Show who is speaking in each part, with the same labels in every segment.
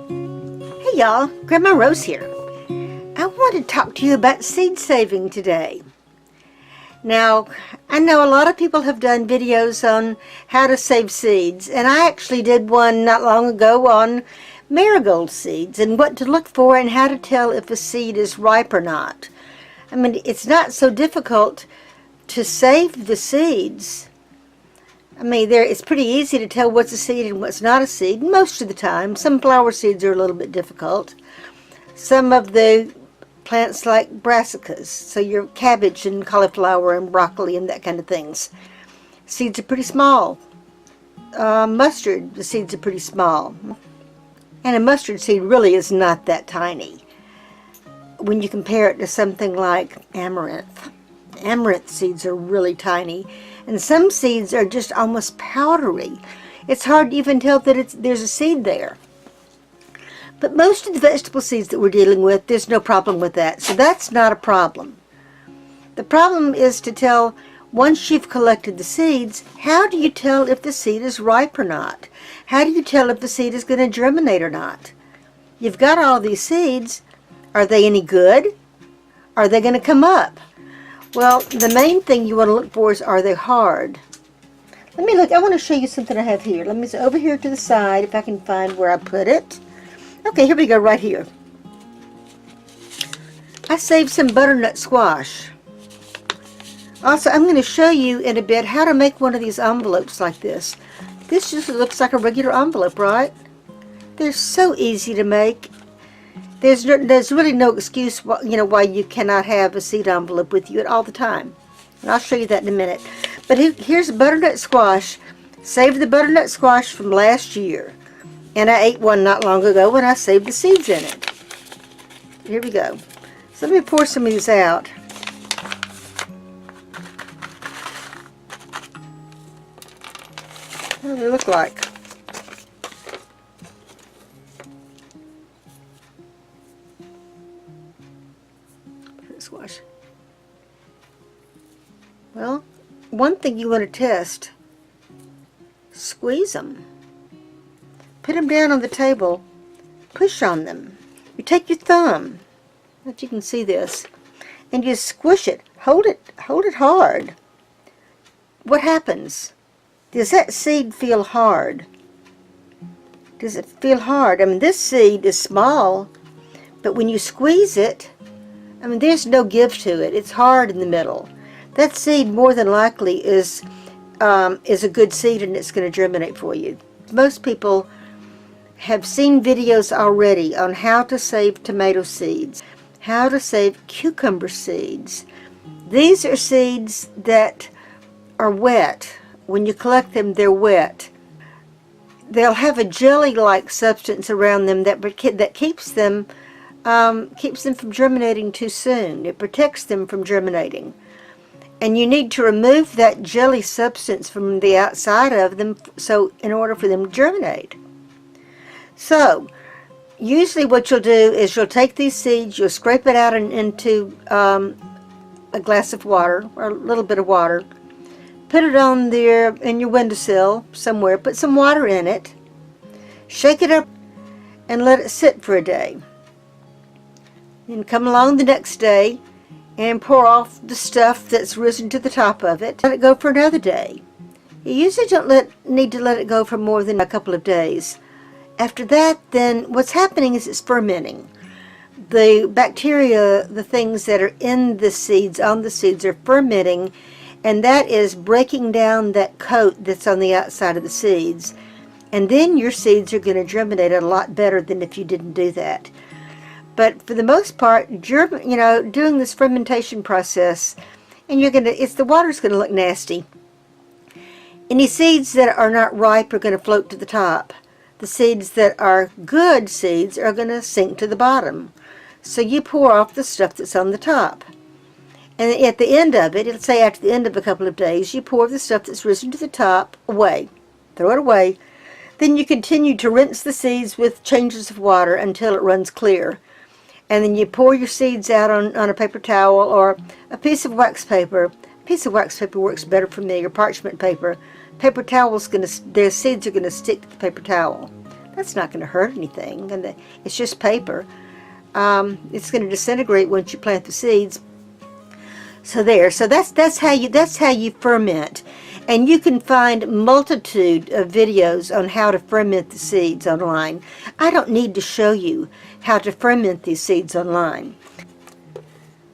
Speaker 1: Hey y'all, Grandma Rose here. I want to talk to you about seed saving today. Now, I know a lot of people have done videos on how to save seeds, and I actually did one not long ago on marigold seeds and what to look for and how to tell if a seed is ripe or not. I mean, it's not so difficult to save the seeds. I mean, it's pretty easy to tell what's a seed and what's not a seed most of the time. Some flower seeds are a little bit difficult. Some of the plants like brassicas, so your cabbage and cauliflower and broccoli and that kind of things. Seeds are pretty small. Mustard, the seeds are pretty small. And a mustard seed really is not that tiny when you compare it to something like amaranth. Amaranth seeds are really tiny, and some seeds are just almost powdery. It's hard to even tell that there's a seed there. But most of the vegetable seeds that we're dealing with, there's no problem with that, so that's not a problem. The problem is to tell, once you've collected the seeds, how do you tell if the seed is ripe or not? How do you tell if the seed is going to germinate or not? You've got all these seeds. Are they any good? Are they going to come up? Well, the main thing you want to look for is, are they hard? Let me look. I want to show you something I have here. Let me see over here to the side if I can find where I put it. Okay, here we go, right here. I saved some butternut squash. Also, I'm going to show you in a bit how to make one of these envelopes like this. This just looks like a regular envelope, right? They're so easy to make. There's really no excuse, why you cannot have a seed envelope with you all the time. And I'll show you that in a minute. But here's butternut squash. Saved the butternut squash from last year. And I ate one not long ago and I saved the seeds in it. Here we go. So let me pour some of these out. What do they look like? Squash. Well, one thing you want to test, squeeze them. Put them down on the table, push on them. You take your thumb, if you can see this, and you squish it. Hold it hard. What happens? Does that seed feel hard? Does it feel hard? I mean, this seed is small, but when you squeeze it, I mean, there's no give to it. It's hard in the middle. That seed more than likely is a good seed, and it's going to germinate for you. Most people have seen videos already on how to save tomato seeds, how to save cucumber seeds. These are seeds that are wet. When you collect them, they're wet. They'll have a jelly-like substance around them that keeps them from germinating too soon. It protects them from germinating. And you need to remove that jelly substance from the outside of them in order for them to germinate. So, usually what you'll do is you'll take these seeds, you'll scrape it out into a glass of water, or a little bit of water. Put it on there in your windowsill somewhere. Put some water in it. Shake it up and let it sit for a day. Then come along the next day and pour off the stuff that's risen to the top of it. Let it go for another day. You usually don't need to let it go for more than a couple of days. After that, then what's happening is it's fermenting. The bacteria, the things that are in the seeds, on the seeds, are fermenting, and that is breaking down that coat that's on the outside of the seeds. And then your seeds are going to germinate a lot better than if you didn't do that. But for the most part, doing this fermentation process, and the water's going to look nasty. Any seeds that are not ripe are going to float to the top. The seeds that are good seeds are going to sink to the bottom. So you pour off the stuff that's on the top. And at the end of it, let's say after the end of a couple of days, you pour the stuff that's risen to the top away. Throw it away. Then you continue to rinse the seeds with changes of water until it runs clear. And then you pour your seeds out on a paper towel or a piece of wax paper. A piece of wax paper works better for me, or parchment paper. Paper towel's their seeds are going to stick to the paper towel. That's not going to hurt anything, and it's just paper. It's going to disintegrate once you plant the seeds. So there. So that's how you ferment. And you can find multitude of videos on how to ferment the seeds online. I don't need to show you how to ferment these seeds online.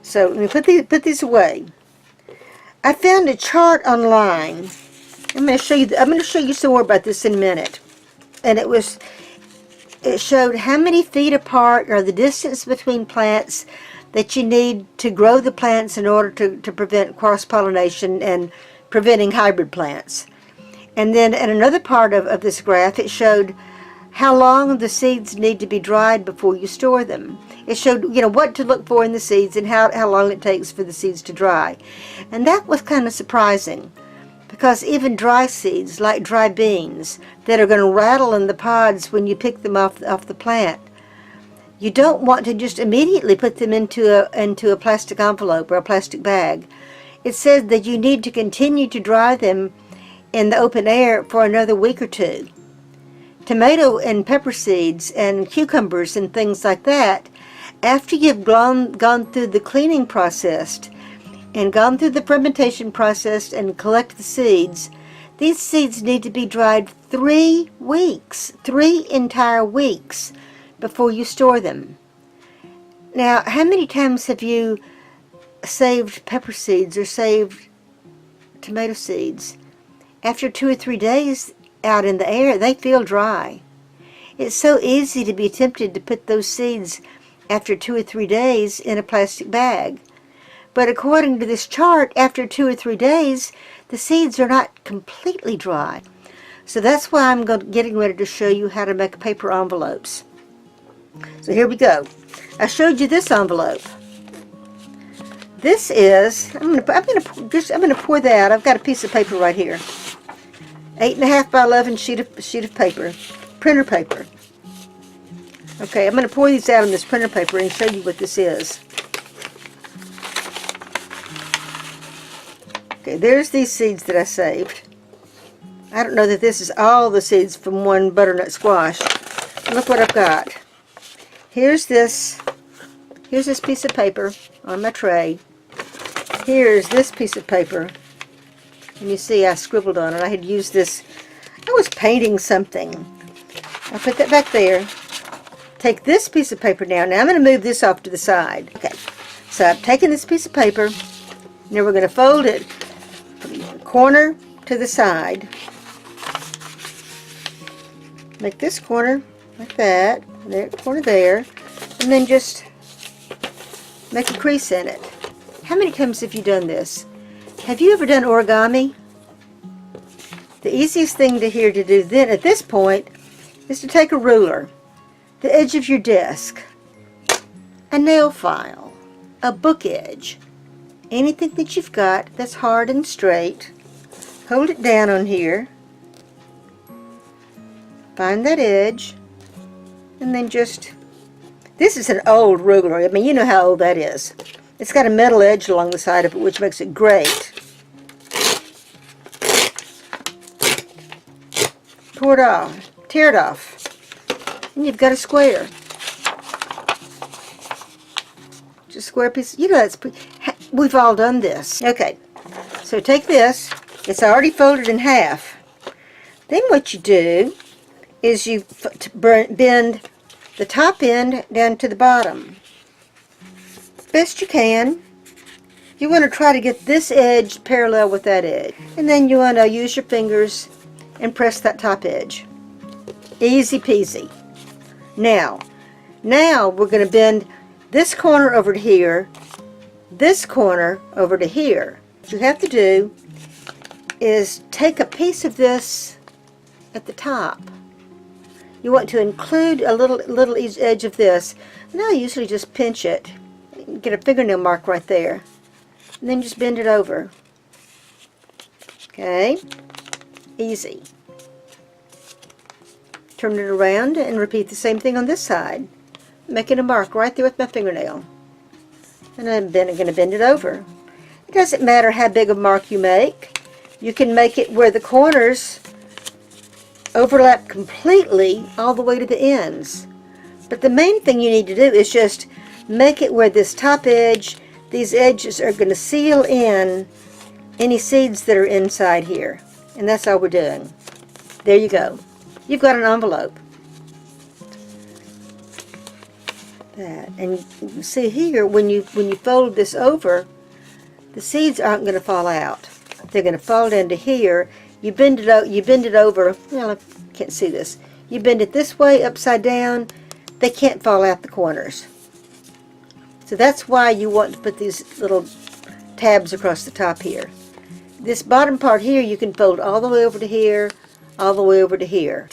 Speaker 1: So let me put these away. I found a chart online. I'm going to show you some more about this in a minute. And it showed how many feet apart or the distance between plants that you need to grow the plants in order to prevent cross-pollination and preventing hybrid plants. And then in another part of this graph, it showed how long the seeds need to be dried before you store them. It showed, what to look for in the seeds and how long it takes for the seeds to dry. And that was kind of surprising, because even dry seeds, like dry beans, that are going to rattle in the pods when you pick them off the plant, you don't want to just immediately put them into a plastic envelope or a plastic bag. It says that you need to continue to dry them in the open air for another week or two. Tomato and pepper seeds and cucumbers and things like that, after you've gone through the cleaning process and gone through the fermentation process and collect the seeds, these seeds need to be dried 3 weeks, 3 entire weeks before you store them. Now, how many times have you saved pepper seeds or saved tomato seeds? After 2 or 3 days out in the air, they feel dry. It's so easy to be tempted to put those seeds after 2 or 3 days in a plastic bag. But according to this chart, after 2 or 3 days, the seeds are not completely dry. So that's why I'm getting ready to show you how to make paper envelopes. So here we go. I showed you this envelope. This is, I'm gonna pour that out. I've got a piece of paper right here, 8.5 by 11 sheet of paper, printer paper. Okay, I'm gonna pour these out on this printer paper and show you what this is. Okay, there's these seeds that I saved. I don't know that this is all the seeds from one butternut squash. Look what I've got. Here's this piece of paper on my tray. Here's this piece of paper. And you see I scribbled on it. I had used this, I was painting something. I'll put that back there. Take this piece of paper now. Now I'm going to move this off to the side. Okay, so I've taken this piece of paper. Now we're going to fold it from the corner to the side. Make this corner like that. There, corner there. And then just make a crease in it. How many times have you done this? Have you ever done origami? The easiest thing to do then at this point is to take a ruler, the edge of your desk, a nail file, a book edge, anything that you've got that's hard and straight. Hold it down on here, find that edge, and then just, this is an old ruler. I mean, you know how old that is. It's got a metal edge along the side of it, which makes it great. Pour it off, tear it off, and you've got a square. Just square piece. You know, we've all done this. Okay, so take this. It's already folded in half. Then what you do is you bend the top end down to the bottom. Best you can. You want to try to get this edge parallel with that edge. And then you want to use your fingers and press that top edge. Easy peasy. Now we're going to bend this corner over to here, this corner over to here. What you have to do is take a piece of this at the top. You want to include a little edge of this, and I usually just pinch it, get a fingernail mark right there, and then just bend it over. Okay, easy. Turn it around and repeat the same thing on this side, making a mark right there with my fingernail. And I'm going to bend it over. It doesn't matter how big a mark you make. You can make it where the corners overlap completely all the way to the ends. But the main thing you need to do is just make it where this top edge, these edges are going to seal in any seeds that are inside here. And that's all we're doing. There you go. You've got an envelope. That. And you can see here, when you fold this over, the seeds aren't going to fall out. They're going to fall into here. You bend it over. Well, I can't see this. You bend it this way, upside down. They can't fall out the corners. So that's why you want to put these little tabs across the top here. This bottom part here, you can fold all the way over to here, all the way over to here.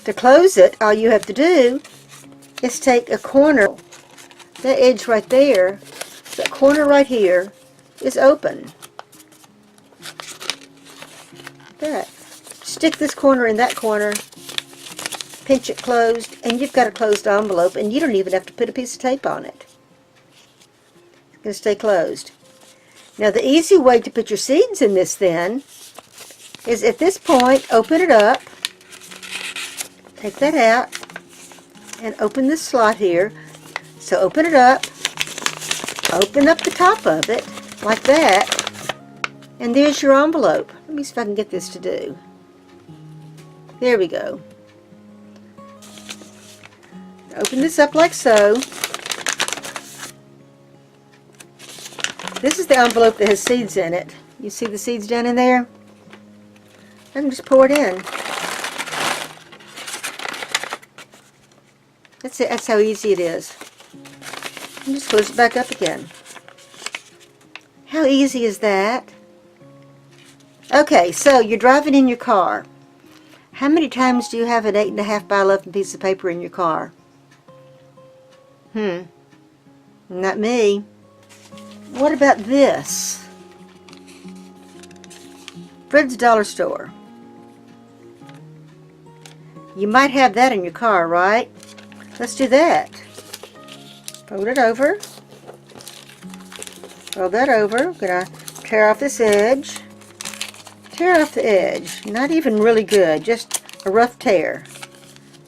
Speaker 1: To close it, all you have to do is take a corner. That edge right there, that corner right here, is open. That. Stick this corner in that corner, pinch it closed, and you've got a closed envelope, and you don't even have to put a piece of tape on it. It's going to stay closed. Now the easy way to put your seeds in this then is at this point, open it up, take that out, and open this slot here. So open it up, open up the top of it, like that, and there's your envelope. Let me see if I can get this to do. There we go. Open this up like so. This is the envelope that has seeds in it. You see the seeds down in there? I can just pour it in. That's it. That's how easy it is. And just close it back up again. How easy is that? Okay, so you're driving in your car. How many times do you have an 8.5 by 11 piece of paper in your car? Not me. What about this? Fred's Dollar Store. You might have that in your car, right? Let's do that. Fold it over. Fold that over. I'm going to tear off this edge. Tear off the edge. Not even really good, just a rough tear.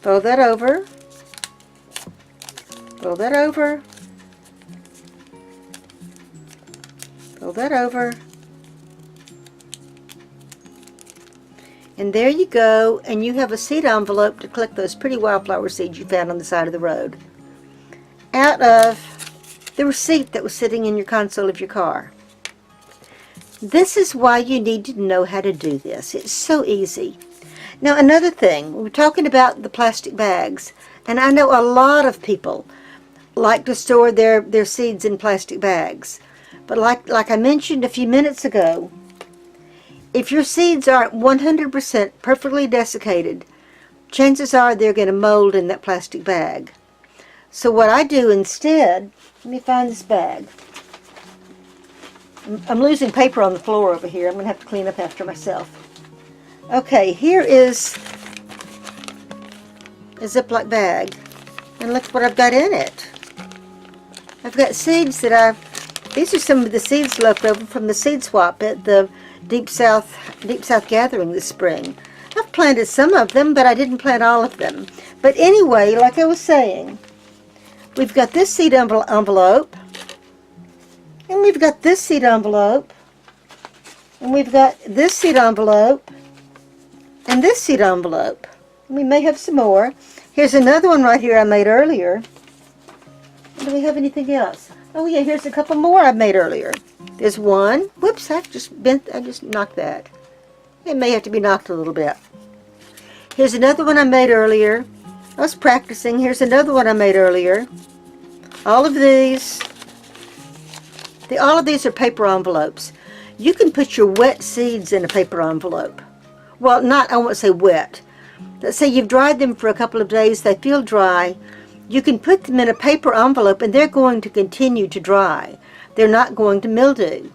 Speaker 1: Fold that over. Fold that over. Fold that over. And there you go, and you have a seed envelope to collect those pretty wildflower seeds you found on the side of the road out of the receipt that was sitting in your console of your car. This is why you need to know how to do this. It's so easy. Now another thing, we're talking about the plastic bags, and I know a lot of people like to store their seeds in plastic bags. But like I mentioned a few minutes ago, if your seeds aren't 100% perfectly desiccated, chances are they're going to mold in that plastic bag. So what I do instead, let me find this bag. I'm losing paper on the floor over here. I'm going to have to clean up after myself. Okay, here is a Ziploc bag. And look what I've got in it. I've got seeds that these are some of the seeds left over from the seed swap at the Deep South Gathering this spring. I've planted some of them, but I didn't plant all of them. But anyway, like I was saying, we've got this seed envelope, and we've got this seed envelope, and we've got this seed envelope, and this seed envelope. We may have some more. Here's another one right here I made earlier. Do we have anything else? Oh yeah, here's a couple more I made earlier. There's one. Whoops, I just knocked that. It may have to be knocked a little bit. Here's another one I made earlier. I was practicing. Here's another one I made earlier. All of these are paper envelopes. You can put your wet seeds in a paper envelope. Well, I won't say wet. Let's say you've dried them for a couple of days, they feel dry. You can put them in a paper envelope and they're going to continue to dry. They're not going to mildew.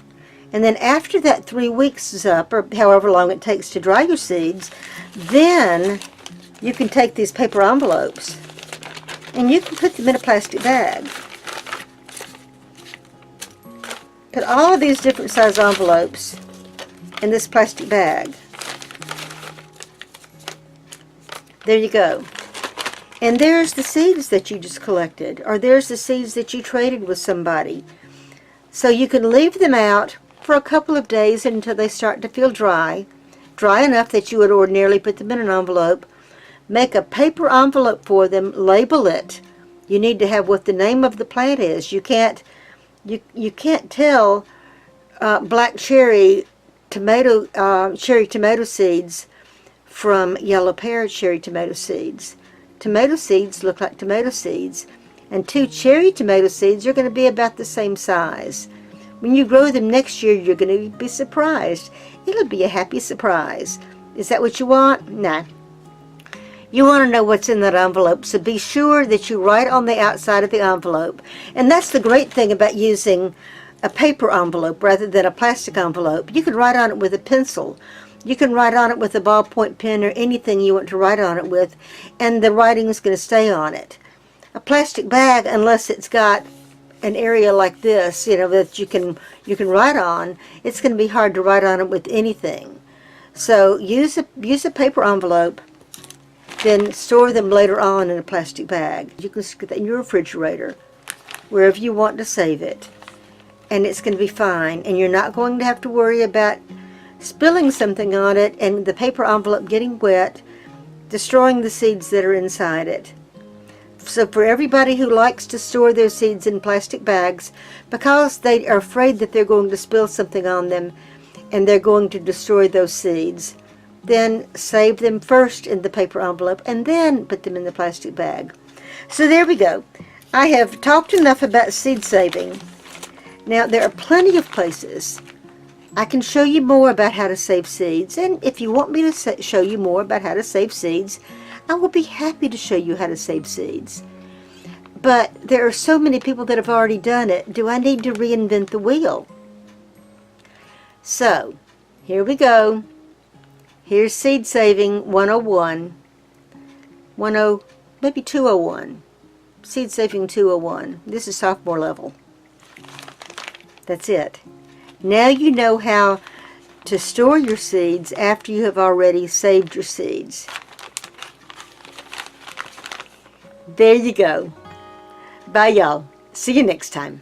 Speaker 1: And then after that 3 weeks is up, or however long it takes to dry your seeds, then you can take these paper envelopes and you can put them in a plastic bag. Put all of these different size envelopes in this plastic bag. There you go. And there's the seeds that you just collected, or there's the seeds that you traded with somebody. So you can leave them out for a couple of days until they start to feel dry enough that you would ordinarily put them in an envelope. Make a paper envelope for them, label it. You need to have what the name of the plant is. You can't tell black cherry tomato seeds from yellow pear cherry tomato seeds. Tomato seeds look like tomato seeds, and 2 cherry tomato seeds are going to be about the same size. When you grow them next year, you're going to be surprised. It'll be a happy surprise. Is that what you want? Nah. You want to know what's in that envelope, so be sure that you write on the outside of the envelope. And that's the great thing about using a paper envelope rather than a plastic envelope. You can write on it with a pencil. You can write on it with a ballpoint pen or anything you want to write on it with, and the writing is going to stay on it. A plastic bag, unless it's got an area like this, that you can write on, it's going to be hard to write on it with anything. So use a paper envelope, then store them later on in a plastic bag. You can stick that in your refrigerator, wherever you want to save it, and it's going to be fine. And you're not going to have to worry about spilling something on it and the paper envelope getting wet, destroying the seeds that are inside it. So for everybody who likes to store their seeds in plastic bags because they are afraid that they're going to spill something on them and they're going to destroy those seeds, then save them first in the paper envelope and then put them in the plastic bag. So there we go. I have talked enough about seed saving. Now there are plenty of places I can show you more about how to save seeds, and if you want me to show you more about how to save seeds, I will be happy to show you how to save seeds. But there are so many people that have already done it. Do I need to reinvent the wheel? So, here we go. Here's Seed Saving 101. Maybe 201. Seed Saving 201. This is sophomore level. That's it. Now you know how to store your seeds after you have already saved your seeds. There you go. Bye, y'all. See you next time.